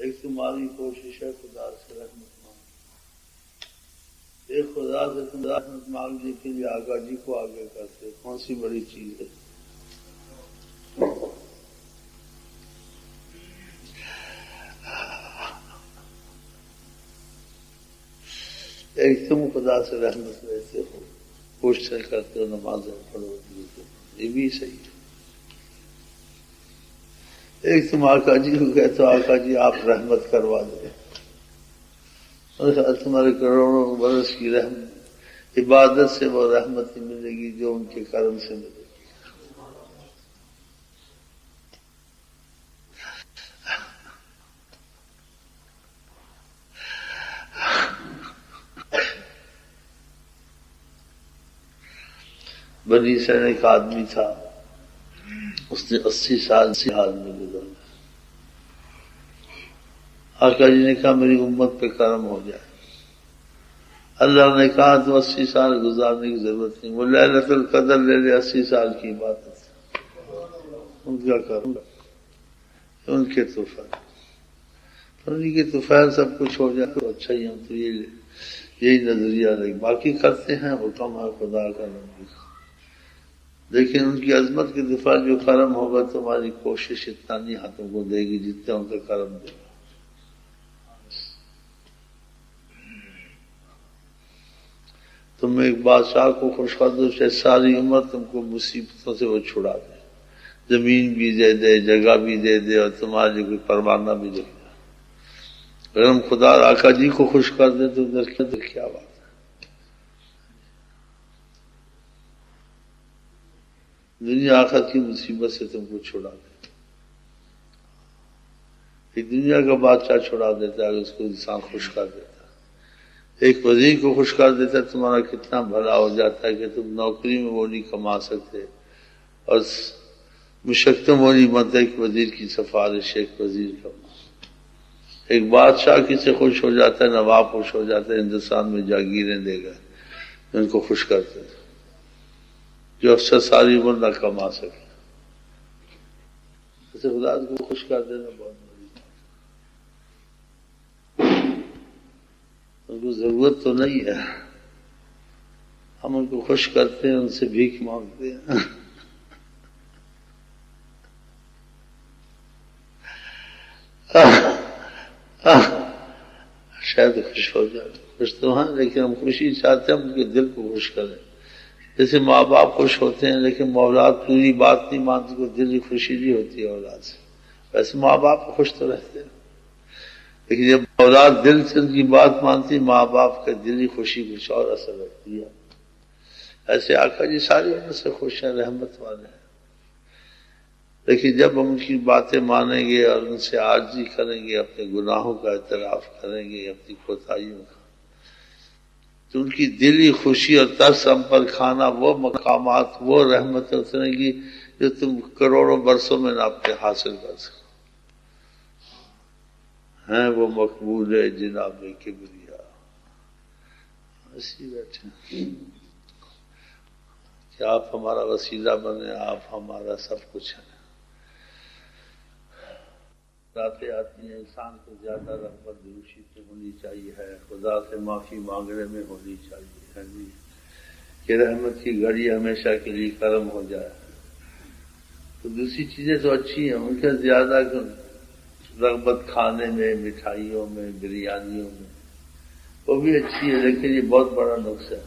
ایک تمہاری کوشش ہے خدا سے رحمت مانگ، ایک خدا سے تم رحمت مانگنے کے لیے آقا جی کو آگے کرتے، کون سی بڑی چیز ہے؟ ایک تم خدا سے رحمت لیتے ہو، کوشش کرتے ہو، نمازیں پڑھو، یہ بھی صحیح ہے۔ ایک تم آقا جی کو کہتے ہو آقا جی آپ رحمت کروا دیں، تمہارے کروڑوں برس کی رحمت عبادت سے وہ رحمت ہی ملے گی جو ان کے کرم سے ملے گی۔ بنی اسرائیل ایک آدمی تھا، اس نے 80 سال سے حال میں گزارا۔ آقا جی نے کہا میری امت پہ کرم ہو جائے۔ اللہ نے کہا تو 80 سال گزارنے کی ضرورت نہیں، وہ لیلۃ القدر لے لے، 80 سال کی عبادت، ان کا کرم، ان کے طوفان، ان کی طوفان سب کچھ ہو جائے تو اچھا ہی، ہم تو یہی نظریہ رہے، باقی کرتے ہیں حکم ہے خدا کا نبی کا، لیکن ان کی عظمت کے دفاع جو کرم ہوگا تمہاری کوشش اتنا نہیں ہاتھوں کو دے گی جتنا ان کا کرم دے گا۔ تم ایک بادشاہ کو خوش کر دو، چاہے ساری عمر تم کو مصیبتوں سے وہ چھڑا دے، زمین بھی دے دے، جگہ بھی دے دے، اور تمہارے لیے کوئی پروانہ بھی دے دے۔ اگر ہم خدا آقا جی کو خوش کر دیں تو کیا بات ہے۔ دنیا آخرت کی مصیبت سے تم کو چھڑا دے، ایک دنیا کا بادشاہ چھڑا دیتا ہے، اس کو انسان خوش کر دیتا ہے، ایک وزیر کو خوش کر دیتا ہے، تمہارا کتنا بھلا ہو جاتا ہے کہ تم نوکری میں وہ نہیں کما سکتے، اور مشقتوں وہ نہیں بنتا ایک وزیر کی سفارش، ایک وزیر کا، ایک بادشاہ کسی سے خوش ہو جاتا ہے، نواب خوش ہو جاتا ہے، ہندوستان میں جاگیریں دے گا، ان کو خوش کرتے ہیں جو افسر ساری عمر نہ کما سکے، اسے خدا کو خوش کر دینا بہت بڑی بات ہے۔ ان کو ضرورت تو نہیں ہے، ہم ان کو خوش کرتے ہیں، ان سے بھیک مانگتے ہیں، شاید خوش ہو جائے، خوش تو ہیں لیکن ہم خوشی چاہتے ہیں، ہم ان کے دل کو خوش کریں، جیسے ماں باپ خوش ہوتے ہیں لیکن اولاد پوری بات نہیں مانتی، کو دل کی خوشی نہیں ہوتی ہے اولاد سے، ویسے ماں باپ خوش تو رہتے ہیں، لیکن جب اولاد دل سے ان کی بات مانتی، ماں باپ کا دلی خوشی کچھ اور اثر رکھتی ہے۔ ایسے آقا جی ساری عمر سے خوش ہیں، رحمت والے ہیں، لیکن جب ہم ان کی باتیں مانیں گے اور ان سے عاجزی کریں گے، اپنے گناہوں کا اعتراف کریں گے، اپنی کوتاہیوں کا، تو ان کی دلی خوشی اور ترس ہم پر کھانا، وہ مقامات، وہ رحمتیں اتریں گی جو تم کروڑوں برسوں میں نہ اپنے حاصل کر سکو، ہیں وہ مقبول ہے جناب کبریا، اسی بیٹھے کہ آپ ہمارا وسیلہ بنے، آپ ہمارا سب کچھ ہیں۔ باتیں آتی ہیں انسان کو زیادہ رغبت دوشی سے ہونی چاہیے ہے، خدا سے معافی مانگنے میں ہونی چاہیے ہے جی، کہ رحمت کی گھڑی ہمیشہ کے لیے کرم ہو جائے، تو دوسری چیزیں تو اچھی ہیں، ان کے زیادہ رغبت کھانے میں، مٹھائیوں میں، بریانیوں میں، وہ بھی اچھی ہے، لیکن یہ بہت بڑا نقص ہے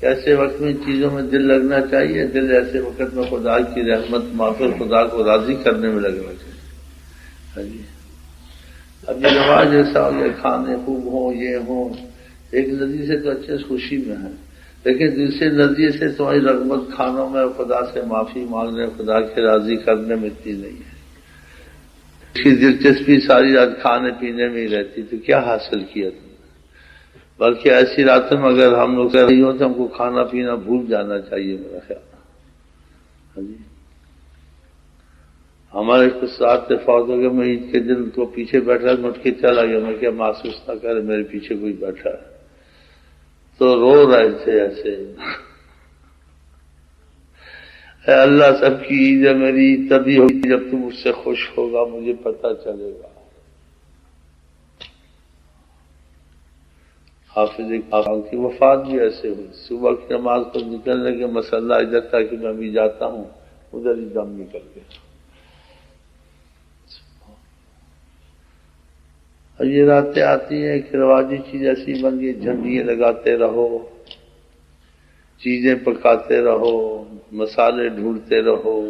کہ ایسے وقت میں ان چیزوں میں دل لگنا چاہیے، دل ایسے وقت میں خدا کی رحمت معافی، خدا کو راضی کرنے میں لگنا چاہیے۔ جی اب یہ رواج ایسا ہو گیا، کھانے خوب ہوں، یہ ہوں، ایک نظریے سے تو اچھے خوشی میں ہے، لیکن دوسرے نظریے سے تمہاری رغبت کھانوں میں، خدا سے معافی مانگنے، خدا کے راضی کرنے میں اتنی نہیں ہے، اس کی دلچسپی ساری رات کھانے پینے میں ہی رہتی، تو کیا حاصل کیا تم نے؟ بلکہ ایسی راتوں میں اگر ہم لوگ کہہ رہی ہوں تو ہم کو کھانا پینا بھول جانا چاہیے میرا خیال۔ جی ہمارے کچھ ساتھ فوت ہو گئے، میں عید کے دن کو پیچھے بیٹھا مٹ کے چلا گیا، میں کیا محسوس نہ کرے میرے پیچھے کوئی بیٹھا ہے، تو رو رہے تھے ایسے، اے اللہ سب کی عید ہے، میری عید تبھی ہوگی جب تم مجھ سے خوش ہوگا، مجھے پتہ چلے گا، حافظ اقبال کی وفات بھی ایسے ہوئی، صبح کی نماز کو نکلنے کے مسئلہ ادھر تھا کہ میں بھی جاتا ہوں، ادھر ہی دم نکل گیا۔ اور یہ راتیں آتی ہیں کہ رواجی چیز ایسی بن گئی، جھنڈیاں لگاتے رہو، چیزیں پکاتے رہو، مسالے ڈھونڈتے رہو،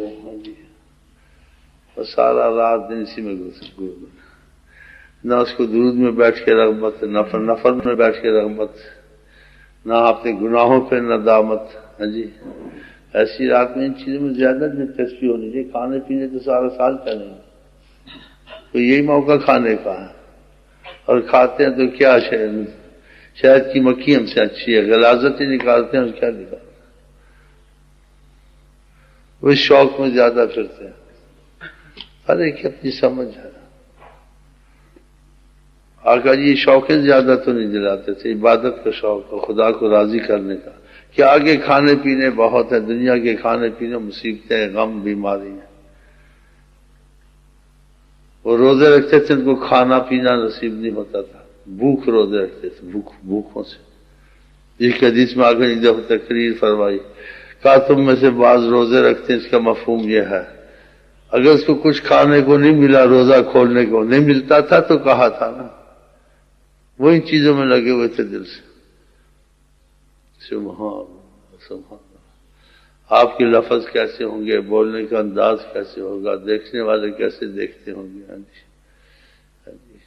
اور سارا رات دن اسی میں گزر، نہ اس کو درود میں بیٹھ کے رغبت، نہ نفل میں بیٹھ کے رغبت، نہ اپنے گناہوں پہ ندامت۔ ہاں جی، ایسی رات میں ان چیزوں میں زیادہ دلچسپی ہونی چاہیے۔ کھانے پینے تو سارا سال چلیں گے، تو یہی موقع کھانے کا ہے، اور کھاتے ہیں تو کیا شہد کی مکھی ہم سے اچھی ہے، غلاظت ہی نکالتے ہیں، اور کیا نکالتے ہیں، وہ شوق میں زیادہ پھرتے ہیں۔ ہر ایک اپنی سمجھ ہے۔ آقا جی شوقیں زیادہ تو نہیں دلاتے تھے، عبادت کا شوق اور خدا کو راضی کرنے کا، کہ آگے کھانے پینے بہت ہے، دنیا کے کھانے پینے مصیبتیں، غم، بیماری ہیں۔ وہ روزے رکھتے تھے، ان کو کھانا پینا نصیب نہیں ہوتا تھا، بھوک روزے رکھتے تھے، بھوکوں سے۔ ایک حدیث میں آگے ایک دفعہ تقریر فرمائی، کہا تم میں سے بعض روزے رکھتے ہیں، اس کا مفہوم یہ ہے، اگر اس کو کچھ کھانے کو نہیں ملا، روزہ کھولنے کو نہیں ملتا تھا تو کہا تھا نا، وہ ان چیزوں میں لگے ہوئے تھے دل سے۔ سبحان اللہ، سبحان اللہ۔ آپ کے لفظ کیسے ہوں گے، بولنے کا انداز کیسے ہوگا، دیکھنے والے کیسے دیکھتے ہوں گے۔ ہاں جی، ہاں جی۔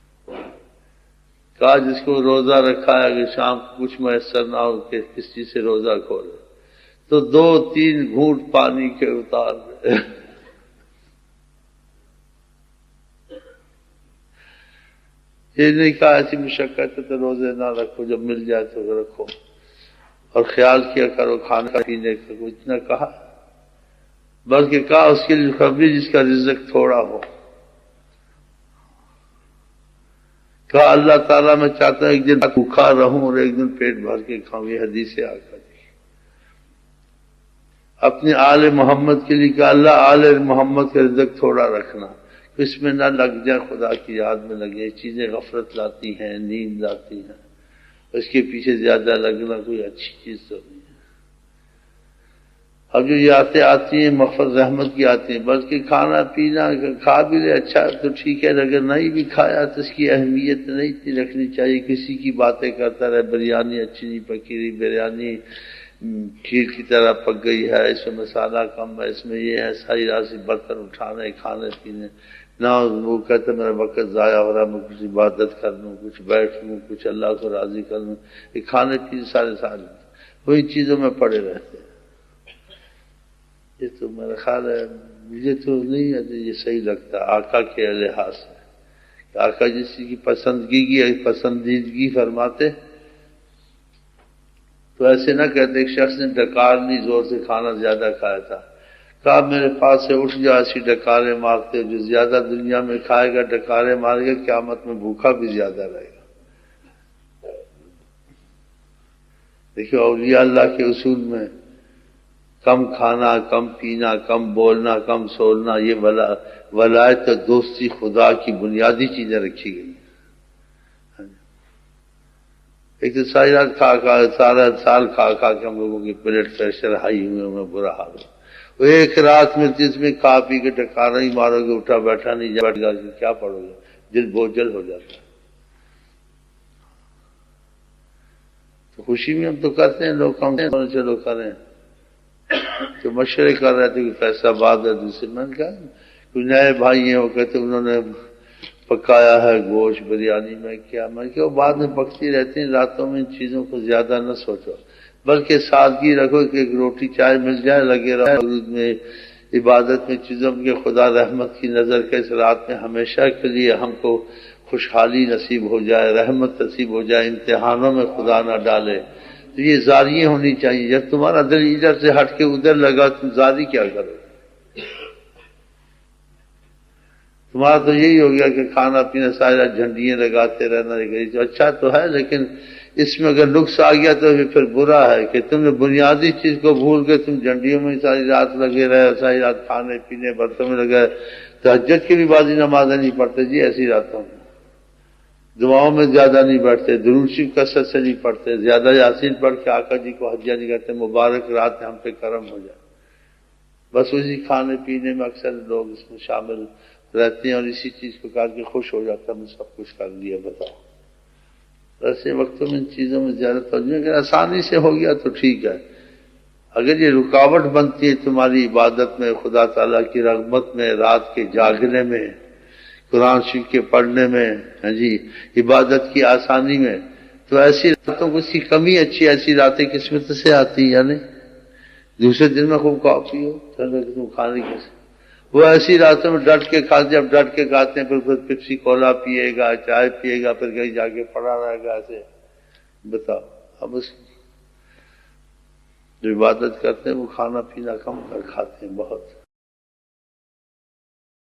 کہا جس کو روزہ رکھا ہے کہ شام کو کچھ میسر نہ ہو کہ کس چیز سے روزہ کھولے، تو 2-3 گھونٹ پانی کے اتار دے۔ یہ نہیں کہا ایسی مشقت ہے تو روزے نہ رکھو، جب مل جائے تو رکھو، اور خیال کیا کرو کھانے پینے کا، کچھ نہ کہا، بلکہ کہا اس کے لیے خبری جس کا رزق تھوڑا ہو۔ کہا اللہ تعالیٰ میں چاہتا ہوں ایک دن بھوکا رہوں اور ایک دن پیٹ بھر کے کھاؤں، یہ حدیث ہے آقا جی۔ اپنے آل محمد کے لیے کہا اللہ آل محمد کا رزق تھوڑا رکھنا، اس میں نہ لگ جائے، خدا کی یاد میں لگے، چیزیں غفلت لاتی ہیں، نیند لاتی ہیں، اس کے پیچھے زیادہ لگنا کوئی اچھی چیز تو نہیں ہے۔ اب جو یہ آتی ہیں مغفرت رحمت کی آتی ہیں، بلکہ کھانا پینا کھا بھی لے اچھا تو ٹھیک ہے، اگر نہیں بھی کھایا تو اس کی اہمیت نہیں اتنی رکھنی چاہیے، کسی کی باتیں کرتا رہے، بریانی اچھی نہیں پکی رہی، بریانی کھیر کی طرح پک گئی ہے، اس میں مسالہ کم ہے، اس میں یہ ہے، ساری رات سے برتن اٹھانے، کھانے پینے، نہ وہ کہتے میرا وقت ضائع ہو رہا، میں کچھ عبادت کر لوں، کچھ بیٹھ لوں، کچھ اللہ کو راضی کر لوں، یہ کھانے پینے سارے وہی چیزوں میں پڑے رہتے ہیں۔ یہ تو میرا خیال ہے، مجھے تو نہیں ہے یہ صحیح لگتا آقا کے لحاظ سے، کہ آقا جس کی پسندیدگی فرماتے تو ایسے نہ کہتے، ایک شخص نے ڈکارنی زور سے کھانا زیادہ کھایا تھا، کہا میرے پاس سے اٹھ جا، ایسی ڈکاریں مارتے، جو زیادہ دنیا میں کھائے گا ڈکاریں مارے گا، قیامت میں بھوکا بھی زیادہ رہے گا۔ دیکھو اولیاء اللہ کے اصول میں کم کھانا، کم پینا، کم بولنا، کم سولنا، یہ ولایت اور دوستی خدا کی بنیادی چیزیں رکھی گئی۔ ایک تو ساری رات سارا سال کھا کے ہم لوگوں کی بلڈ پریشر ہائی ہوئے ہمیں برا حال ہے، وہ ایک رات میں جس میں کھا پی کے ٹکانا ہی مارو گے، اٹھا بیٹھا نہیں بیٹھ گا، کیا پڑھو گے، دل بوجھل ہو جاتا ہے۔ تو خوشی میں ہم تو کرتے ہیں، لوگ کم چلو کریں، تو مشورے کر رہے تھے کہ فیصلہ باد ہے دوسرے، میں نے کہا کوئی نئے بھائی ہیں، وہ کہتے انہوں نے پکایا ہے گوشت بریانی میں کیا، میں کہ وہ بعد میں پکتی رہتی ہیں، راتوں میں ان چیزوں کو زیادہ نہ سوچو، بلکہ سادگی رکھو کہ ایک روٹی چائے مل جائے، لگے رہو میں عبادت میں چیزوں کے، خدا رحمت کی نظر کے اس رات میں ہمیشہ کے لیے ہم کو خوشحالی نصیب ہو جائے، رحمت نصیب ہو جائے، امتحانوں میں خدا نہ ڈالے، تو یہ زاریاں ہونی چاہیے۔ جب تمہارا دل ادھر سے ہٹ کے ادھر لگا، تم زاری کیا کرو؟ تمہارا تو یہی ہو گیا کہ کھانا پینا سارا جھنڈیاں لگاتے رہنا، تو اچھا تو ہے، لیکن اس میں اگر نقص آ گیا تو پھر برا ہے کہ تم نے بنیادی چیز کو بھول کے تم جھنڈیوں میں ساری رات لگے رہے، ساری رات کھانے پینے برتن میں لگے، تہجد کی بھی بازی نمازیں نہیں پڑھتے جی ایسی راتوں میں۔ دعاؤں میں زیادہ نہیں بڑھتے، درود شریف کثرت سے نہیں پڑھتے، زیادہ یاسین پڑھ کے آقا جی کو حجہ نہیں کرتے مبارک رات ہم پہ کرم ہو جائے. بس اسی کھانے پینے میں اکثر لوگ اس میں شامل رہتے ہیں اور اسی چیز کو کر کے خوش ہو جاتا ہے میں سب کچھ کر لیا. بتاؤ ایسے وقتوں میں ان چیزوں میں زیادہ توجہ، اگر آسانی سے ہو گیا تو ٹھیک ہے. اگر یہ رکاوٹ بنتی ہے تمہاری عبادت میں، خدا تعالیٰ کی رغبت میں، رات کے جاگنے میں، قرآن شریف کے پڑھنے میں، ہاں جی عبادت کی آسانی میں، تو ایسی راتوں کو اس کی کمی اچھی، ایسی راتیں قسمت سے آتی ہیں. یعنی دوسرے دن میں خوب کافی ہو تم کھانے کیسے، وہ ایسی راتوں میں ڈٹ کے کھاتے، جب ڈٹ کے کھاتے ہیں پھر پیپسی کولا پیے گا، چائے پیے گا، پھر کہیں جا کے پڑا رہے گا. ایسے بتاؤ اب اس جو عبادت کرتے ہیں وہ کھانا پینا کم کر کھاتے ہیں بہت.